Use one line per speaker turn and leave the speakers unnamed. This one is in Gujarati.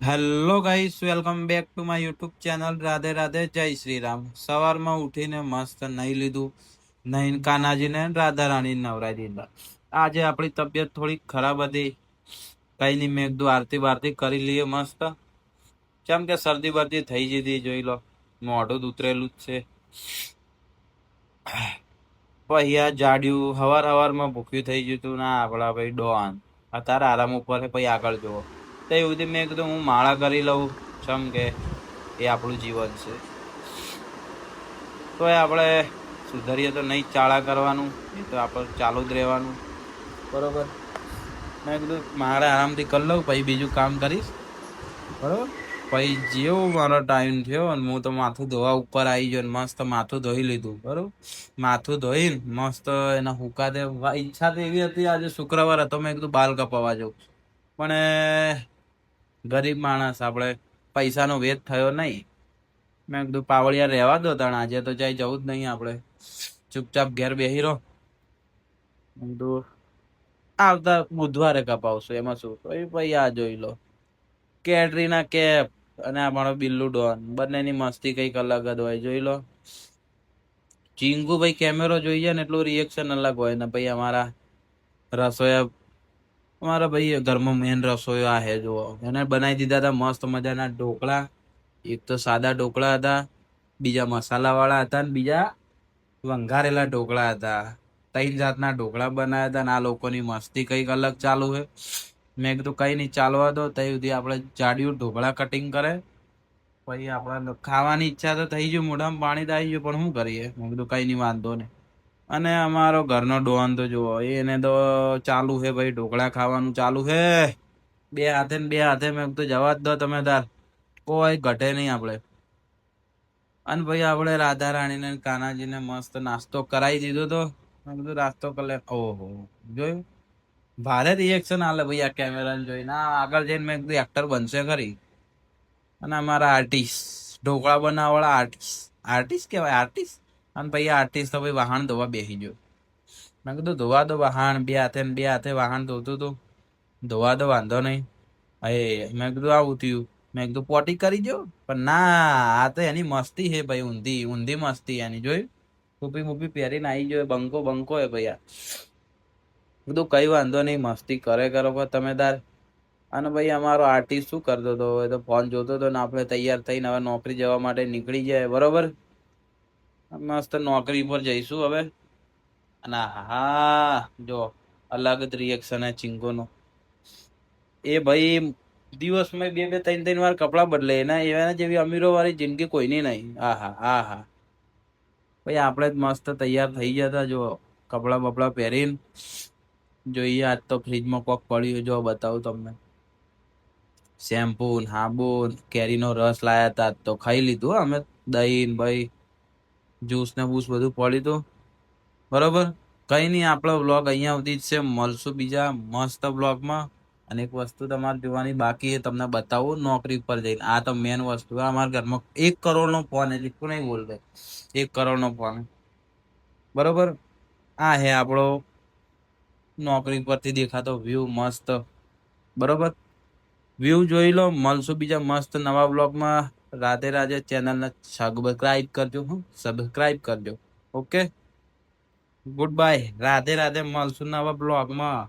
Hello guys, welcome back to my YouTube channel. Radhe Radhe, જય શ્રી રામ. સવારમાં ઉઠીને મસ્ત નાઈ લીધું. નાઈન કાનાજીને રાધા રાણી નવરાઈ દીધા. આજે આપણી તબિયત થોડી ખરાબ હતી. કઈ નહીં, મેં કીધું આરતી બારતી કરી લઈએ મસ્ત. કેમ કે શરદી બરદી થઈ જતી, જોઈ લો, મોઢું ઉતરેલું જ છે. પછી આ જાડ્યું હવાર ભૂખ્યું થઈ ગયું તું. ના આપડા ભાઈ ડોન અત્યારે આરામ ઉપર છે, પછી આગળ જુઓ. તો એવું બધી મેં કીધું હું માળા કરી લઉં. ચમ કે એ આપણું જીવન છે. તો એ આપણે સુધરીએ તો નહીં ચાળા કરવાનું, એ તો આપણે ચાલુ જ રહેવાનું. બરોબર. મેં કીધું મારે આરામથી કરી લઉં, પછી બીજું કામ કરીશ. બરોબર. પછી જેવો મારો ટાઈમ થયો અને હું તો માથું ધોવા ઉપર આવી ગયો, મસ્ત માથું ધોઈ લીધું. બરોબર. માથું ધોઈને મસ્ત એના હુકાતે ઈચ્છા તો એવી હતી, આજે શુક્રવાર હતો, મેં કીધું બાલ કપાવા જવું. પણ ગરીબ માણસ, આપણે પૈસાનો વેદ થયો નહીં. મેં કીધું પાવડિયા રહેવા દો તણ, આજે તો જાય જવું જ નહીં. આપણે ચૂપચાપ ઘેર બેહી રહો. મેં કીધું આવતા બુધવારે કપાવશું, એમાં શું. પછી આ જોઈ લો, કેટરીના કેફ અને આ મારો બિલ્લુ ડોન, બંનેની મસ્તી કંઈક અલગ જ હોય. જોઈ લો, ચીંગુ ભાઈ કેમેરો જોઈએ ને એટલું રિએક્શન અલગ હોય ને. ભાઈ અમારા રસોયા, અમારા ભાઈ ઘરમાં મેન રસોઈ આ હે, જુઓ, એને બનાવી દીધા હતા મસ્ત મજાના ઢોકળા. એક તો સાદા ઢોકળા હતા, બીજા મસાલા વાળા હતા, ને બીજા વંઘારેલા ઢોકળા હતા. ત્રણ જાતના ઢોકળા બનાવ્યા હતા. ને આ લોકોની મસ્તી કંઈક અલગ ચાલુ છે. મેં કીધું કઈ નહીં, ચાલવા દો. ત્યાં સુધી આપણે જાડિયું ઢોકળા કટિંગ કરે. પછી આપણે ખાવાની ઈચ્છા તો થઈ ગયું, મોઢામાં પાણી તો આવી ગયું, પણ શું કરીએ. મેં કીધું કઈ નહીં, વાંધો નહીં. અને અમારો ઘરનો ડોન તો જુઓ, એને તો ચાલુ છે ભાઈ, ઢોકળા ખાવાનું ચાલુ છે. બે હાથે ને બે હાથે. મેં કીધું જવા જ દો તમે તાર, કોઈ ઘટે નહીં આપણે. અને ભાઈ આપણે રાધા રાણીને કાનાજીને મસ્ત નાસ્તો કરાવી દીધો તો. મેં કીધું નાસ્તો કરી લે. ઓહો, જોયું, ભારે રિએક્શન આલે ભાઈ આ કેમેરાને જોઈને. આગળ જઈને મેં કીધું એક્ટર બનશે ખરી. અને અમારા આર્ટિસ્ટ, ઢોકળા બનાવવાળા આર્ટિસ્ટ, આર્ટિસ્ટ કહેવાય, આર્ટિસ્ટ. અને ભાઈ આર્ટિસ્ટ તો ભાઈ વાહણ ધોવા બેસી ગયો. મેં કીધું ધોવા દો વાહણ, બે હાથે ને બે હાથે વાહણ ધોતું તું, ધોવા દો, વાંધો નહીં. મેં કીધું આવું થયું. મેં કીધું પોટી કરી દો, પણ ના, આ તો એની મસ્તી છે ભાઈ, ઊંધી ઊંધી મસ્તી એની. જોયું, ટોપી મૂપી પહેરીને આવી ગયો, બંકો બંકો હે ભાઈ આ. કીધું કઈ વાંધો નહીં, મસ્તી કરે કરો તમે તાર. અને ભાઈ અમારો આર્ટિસ્ટ શું કરતો હતો, એ તો ફોન જોતો હતો ને આપણે તૈયાર થઈને હવે નોકરી જવા માટે નીકળી જાય. બરોબર. મસ્ત નોકરી પર જઈશું હવે. અને હા જો, અલગ જ રિએક્શન હે ચિંગોનો. એ ભાઈ દિવસમાં બે બે ત્રણ ત્રણ વાર કપડાં બદલે. એના જેવી અમીરો વાળી જિંદગી કોઈની નહીં. આહા આહા. ભાઈ આપણે જ મસ્ત તૈયાર થઈ જતા, જો કપડા બપડા પહેરીને. જોઈએ આજ તો ફ્રીજમાં કોક પડ્યું, જો બતાવું તમને. શેમ્પુ, હાબુ, કેરીનો રસ લાયા તા તો ખાઈ લીધું અમે. દહીં ભાઈ, જ્યુસ ને બૂસ બધું પડ્યું હતું. બરોબર. કઈ નહીં, આપણો વ્લોગ અહીંયા સુધી જ છે. મળશું બીજા મસ્ત વ્લોગમાં. અને એક વસ્તુ તમારે જોવાની બાકી છે, તમને બતાવું નોકરી પર જઈને. આ તો મેન વસ્તુ, અમારા ઘરમાં 1 કરોડનો ફોન છે, લીધું નહીં બોલતે. 1 કરોડનો ફોન. બરોબર. આ હે આપણો નોકરી પરથી દેખાતો વ્યૂ મસ્ત. બરોબર. વ્યૂ જોઈ લો. મળશું બીજા મસ્ત નવા બ્લોગમાં. રાધે રાધે. ચેનલને સબસ્ક્રાઇબ કરજો, સબસ્ક્રાઇબ કરજો. Okay, good bye, Radhe Radhe. મળશું નવા બ્લોગમાં.